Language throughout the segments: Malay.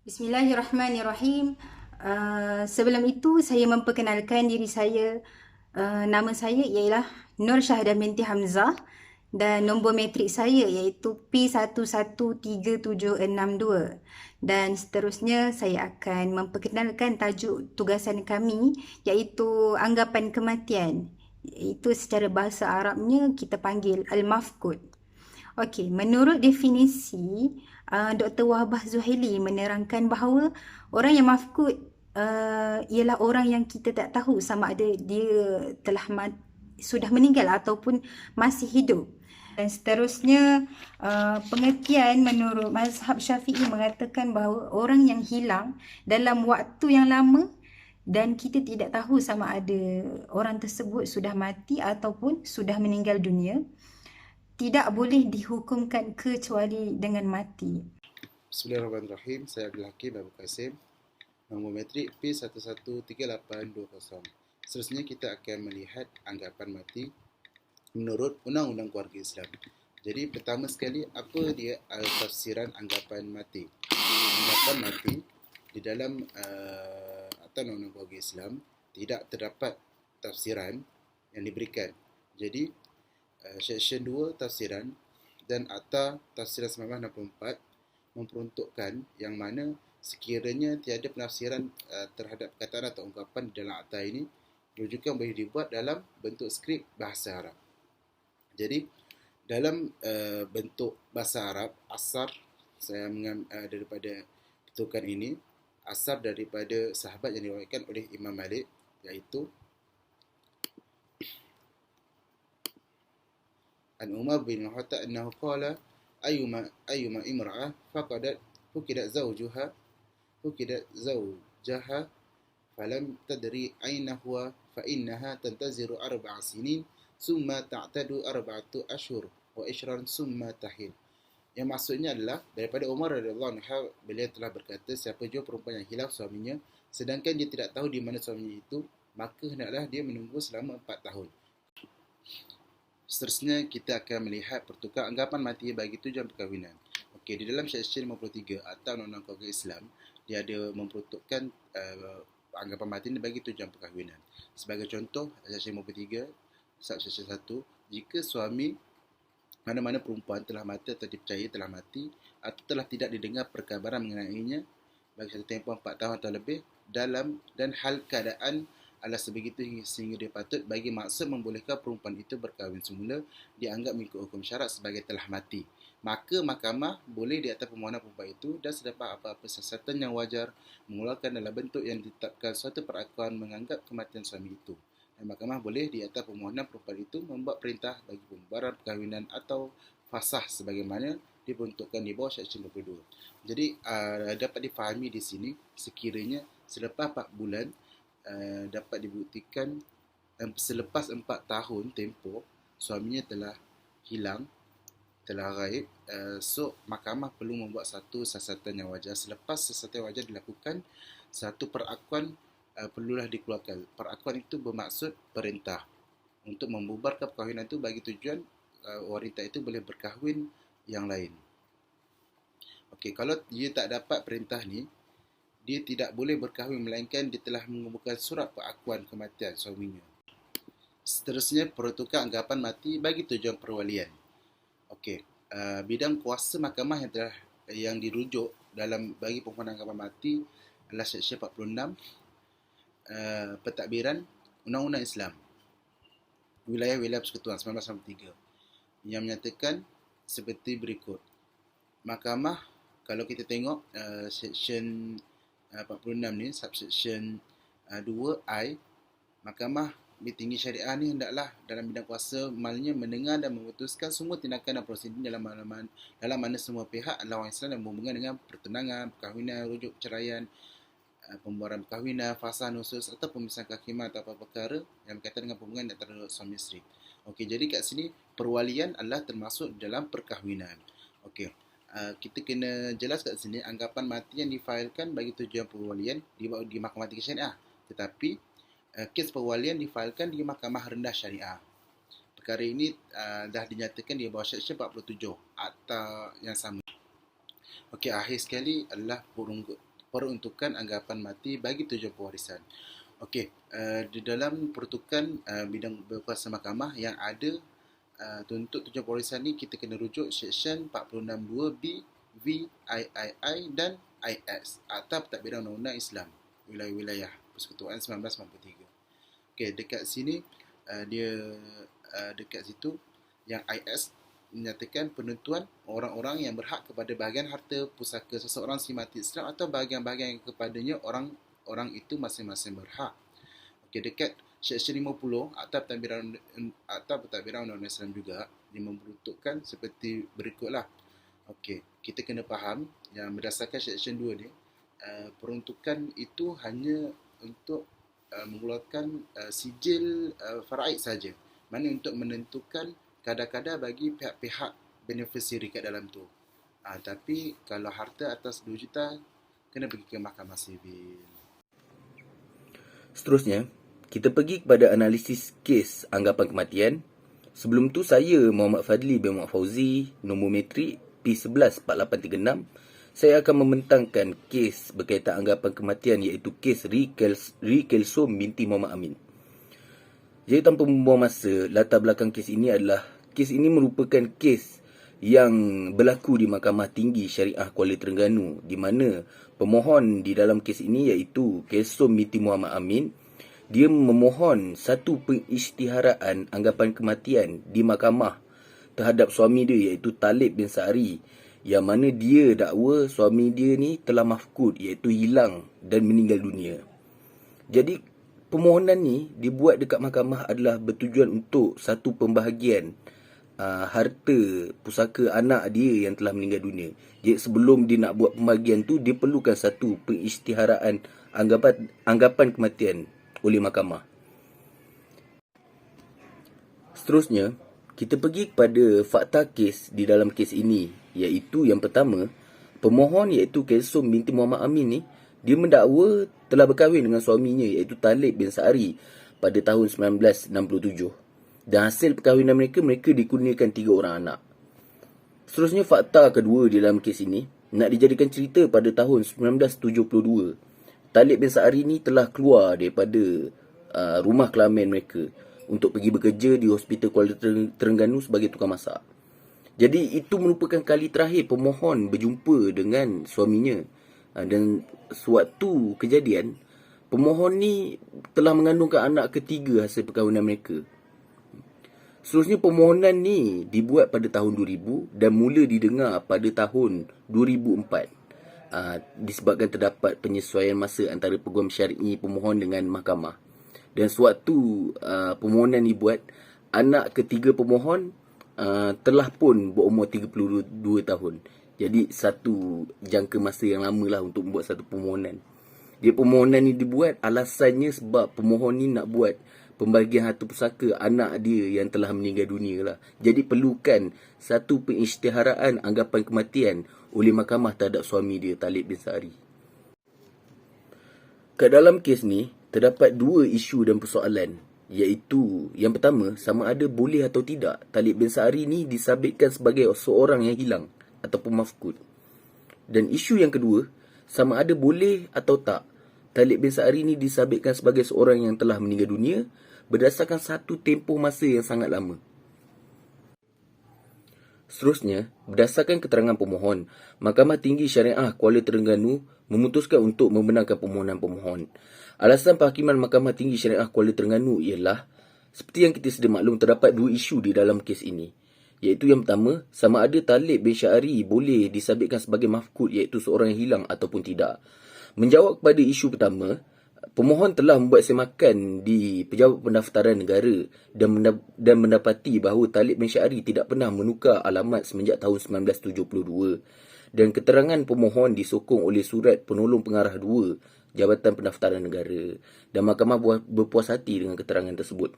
Bismillahirrahmanirrahim. Sebelum itu saya memperkenalkan diri saya. Nama saya ialah Nur Syahadah binti Hamzah dan nombor matrik saya iaitu P113762 dan seterusnya saya akan memperkenalkan tajuk tugasan kami iaitu anggapan kematian. Itu secara bahasa Arabnya kita panggil Al-Mafqud. Okey, menurut definisi Dr. Wahbah Zuhaili menerangkan bahawa orang yang mafkud ialah orang yang kita tak tahu sama ada dia sudah meninggal ataupun masih hidup. Dan seterusnya, pengertian menurut mazhab Syafi'i mengatakan bahawa orang yang hilang dalam waktu yang lama dan kita tidak tahu sama ada orang tersebut sudah mati ataupun sudah meninggal dunia, tidak boleh dihukumkan kecuali dengan mati. Bismillahirrahmanirrahim. Saya Abdul Hakim Abu Qasim. Nombor matrik P113820. Seterusnya kita akan melihat anggapan mati menurut Undang-Undang Keluarga Islam. Jadi pertama sekali, apa dia tafsiran anggapan mati? Anggapan mati di dalam atau Undang-Undang Keluarga Islam tidak terdapat tafsiran yang diberikan. Jadi Seksyen 2 tafsiran dan Akta Tafsiran 1964 memperuntukkan yang mana sekiranya tiada penafsiran terhadap perkataan atau ungkapan di dalam akta ini, rujukan boleh dibuat dalam bentuk skrip bahasa Arab. Jadi dalam bentuk bahasa Arab, asar saya mengambil daripada bentukan ini, asar daripada sahabat yang diriwayatkan oleh Imam Malik, iaitu An Umar bin Khattab annahu qala ayyuma imra'ah fuqidat zawjaha falam tadri aina huwa fa innaha tantaziru 4 sinin summa ta'tadu 4 ashhur wa ishran summa tahil. Yang maksudnya adalah daripada Umar radhiyallahu anhu, beliau telah berkata, siapa jua perempuan yang hilang suaminya sedangkan dia tidak tahu di mana suaminya itu, maka hendaklah dia menunggu selama 4 tahun. Seterusnya kita akan melihat pertukar anggapan mati bagi tujuan perkahwinan. Okey, di dalam Seksyen 53 atau Undang-Undang Keluarga Islam, dia ada memperuntukkan anggapan mati bagi tujuan perkahwinan. Sebagai contoh, Seksyen 53, Seksyen 1, jika suami mana-mana perempuan telah mati atau dipercayai telah mati atau telah tidak didengar perkabaran mengenainya bagi satu tempoh 4 tahun atau lebih dan hal keadaan adalah sebegitu sehingga dia patut bagi maksud membolehkan perempuan itu berkahwin semula dianggap mengikut hukum syarak sebagai telah mati, maka mahkamah boleh di atas permohonan perempuan itu dan sedapat apa-apa siasatan yang wajar mengeluarkan dalam bentuk yang ditetapkan suatu perakuan menganggap kematian suami itu, dan mahkamah boleh di atas permohonan perempuan itu membuat perintah bagi pembubaran perkahwinan atau fasah sebagaimana diperuntukkan di bawah Seksyen 22. Jadi dapat difahami di sini sekiranya selepas 4 bulan dapat dibuktikan selepas 4 tahun tempoh suaminya telah hilang, telah gaib, so mahkamah perlu membuat satu siasatan yang wajar. Selepas siasatan yang wajar dilakukan, satu perakuan perlulah dikeluarkan. Perakuan itu bermaksud perintah untuk membubarkan perkahwinan itu bagi tujuan wanita itu boleh berkahwin yang lain. Okey, kalau dia tak dapat perintah ni, dia tidak boleh berkahwin melainkan dia telah mengumpulkan surat pengakuan kematian suaminya. Seterusnya, peruntukan anggapan mati bagi tujuan perwalian. Okey, bidang kuasa mahkamah yang dirujuk dalam bagi permohonan anggapan mati adalah Seksyen 46 Pentadbiran Undang-Undang Islam Wilayah-Wilayah Persekutuan 1993 yang menyatakan seperti berikut. Mahkamah, kalau kita tengok Seksyen 46 ni, subsection 2I, Mahkamah Tinggi Syariah ni hendaklah dalam bidang kuasa malnya mendengar dan memutuskan semua tindakan dan prosedur dalam mana semua pihak adalah orang Islam dan berhubungan dengan pertunangan, perkahwinan, rujuk perceraian, pembubaran perkahwinan, fasah, nusus atau pemisahan kehakiman atau apa perkara yang berkaitan dengan hubungan antara suami isteri. Okey, jadi kat sini perwalian adalah termasuk dalam perkahwinan. Okey. Kita kena jelas kat sini anggapan mati yang difailkan bagi tujuan perwalian di Mahkamah Tinggi Syariah, tetapi kes perwalian difailkan di Mahkamah Rendah Syariah. Perkara ini dah dinyatakan di bawah Seksyen 47 Akta yang sama. Okey, akhir sekali adalah peruntukan anggapan mati bagi tujuan pewarisan. Okey, di dalam peruntukan bidang berkuasa mahkamah yang ada untuk tujuan pewarisan ni, kita kena rujuk Seksyen 462B, V, III dan IS Akta Pentadbiran Undang-Undang Islam Wilayah-Wilayah Persekutuan 1993. Okey, dekat sini dekat situ yang IS menyatakan penentuan orang-orang yang berhak kepada bahagian harta pusaka seseorang si mati Islam atau bahagian-bahagian yang kepadanya orang itu masing-masing berhak. Okey, dekat Seksyen 50 Akta Pentadbiran Undang-Undang Islam juga dia memperuntukkan seperti berikutlah. Okey, kita kena faham yang berdasarkan Seksyen 2 ni, peruntukan itu hanya untuk mengeluarkan sijil faraid saja. Mana untuk menentukan kadar-kadar bagi pihak-pihak beneficiary kat dalam tu. Tapi kalau harta atas 2 juta, kena pergi ke mahkamah sivil. Seterusnya, kita pergi kepada analisis kes anggapan kematian. Sebelum tu saya, Muhammad Fadli bin Muhammad Fauzi, nombor metrik P114836. Saya akan membentangkan kes berkaitan anggapan kematian iaitu kes Rikelsom binti Muhammad Amin. Jadi tanpa membuang masa, latar belakang kes ini merupakan kes yang berlaku di Mahkamah Tinggi Syariah Kuala Terengganu, di mana pemohon di dalam kes ini iaitu Kelsom binti Muhammad Amin. Dia memohon satu pengisytiharaan anggapan kematian di mahkamah terhadap suami dia iaitu Talib bin Sa'ari, yang mana dia dakwa suami dia ni telah mafkud iaitu hilang dan meninggal dunia. Jadi permohonan ni dibuat dekat mahkamah adalah bertujuan untuk satu pembahagian harta pusaka anak dia yang telah meninggal dunia. Jadi sebelum dia nak buat pembahagian tu, dia perlukan satu pengisytiharaan anggapan kematian oleh mahkamah. Seterusnya, kita pergi kepada fakta kes di dalam kes ini, iaitu yang pertama, pemohon iaitu Kelsom binti Muhammad Amin ni, dia mendakwa telah berkahwin dengan suaminya iaitu Talib bin Sa'ari pada tahun 1967. Dan hasil perkahwinan mereka dikurniakan 3 orang anak. Seterusnya, fakta kedua di dalam kes ini nak dijadikan cerita pada tahun 1972. Talib bin Sa'ari ni telah keluar daripada rumah kelamin mereka untuk pergi bekerja di Hospital Kuala Terengganu sebagai tukang masak. Jadi itu merupakan kali terakhir pemohon berjumpa dengan suaminya. Dan sewaktu kejadian, pemohon ni telah mengandungkan anak ketiga hasil perkahwinan mereka. Seterusnya, permohonan ni dibuat pada tahun 2000 dan mula didengar pada tahun 2004. Disebabkan terdapat penyesuaian masa antara peguam syar'i pemohon dengan mahkamah. Dan sewaktu permohonan dibuat, anak ketiga pemohon telah pun berumur 32 tahun. Jadi satu jangka masa yang lama lah untuk membuat satu permohonan. Permohonan ni dibuat alasannya sebab pemohon ni nak buat pembahagian harta pusaka anak dia yang telah meninggal dunia lah. Jadi perlukan satu pengisytiharaan anggapan kematian oleh mahkamah terhadap suami dia, Talib bin Sa'ari. Kat dalam kes ni, terdapat 2 isu dan persoalan, iaitu yang pertama, sama ada boleh atau tidak Talib bin Sa'ari ni disabitkan sebagai seorang yang hilang ataupun mafkud. Dan isu yang kedua, sama ada boleh atau tak Talib bin Sa'ari ni disabitkan sebagai seorang yang telah meninggal dunia berdasarkan satu tempoh masa yang sangat lama. Seterusnya, berdasarkan keterangan pemohon, Mahkamah Tinggi Syariah Kuala Terengganu memutuskan untuk membenarkan permohonan pemohon. Alasan penghakiman Mahkamah Tinggi Syariah Kuala Terengganu ialah, seperti yang kita sedia maklum, terdapat 2 isu di dalam kes ini. Iaitu yang pertama, sama ada Talib bin Sa'ari boleh disabitkan sebagai mafkud iaitu seorang yang hilang ataupun tidak. Menjawab kepada isu pertama, pemohon telah membuat semakan di Pejabat Pendaftaran Negara dan mendapati bahawa Talib bin Sa'ari tidak pernah menukar alamat semenjak tahun 1972. Dan keterangan pemohon disokong oleh Surat Penolong Pengarah 2 Jabatan Pendaftaran Negara. Dan mahkamah berpuas hati dengan keterangan tersebut.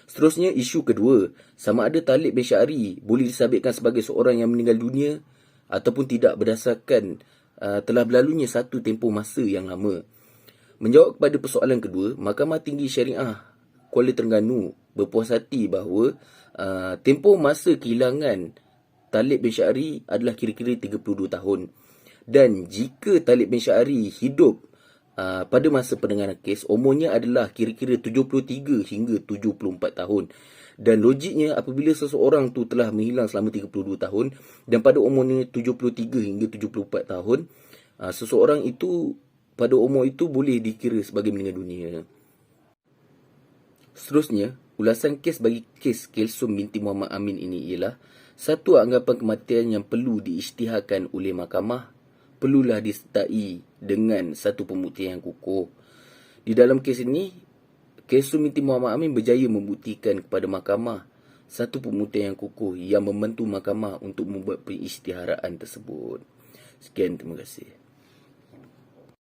Seterusnya, isu kedua, sama ada Talib bin Sa'ari boleh disabitkan sebagai seorang yang meninggal dunia ataupun tidak berdasarkan telah berlalunya satu tempoh masa yang lama. Menjawab kepada persoalan kedua, Mahkamah Tinggi Syariah Kuala Terengganu berpuas hati bahawa tempoh masa kehilangan Talib bin Sa'ari adalah kira-kira 32 tahun. Dan jika Talib bin Syari hidup pada masa pendengaran kes, umurnya adalah kira-kira 73 hingga 74 tahun. Dan logiknya apabila seseorang tu telah menghilang selama 32 tahun dan pada umurnya 73 hingga 74 tahun, seseorang itu pada umur itu boleh dikira sebagai meninggal dunia. Seterusnya, ulasan kes bagi kes Kelsum binti Muhammad Amin ini ialah satu anggapan kematian yang perlu diisytiharkan oleh mahkamah perlulah disertai dengan satu pembuktian yang kukuh. Di dalam kes ini, Kelsum binti Muhammad Amin berjaya membuktikan kepada mahkamah satu pembuktian yang kukuh yang membantu mahkamah untuk membuat perisytiharaan tersebut. Sekian, terima kasih.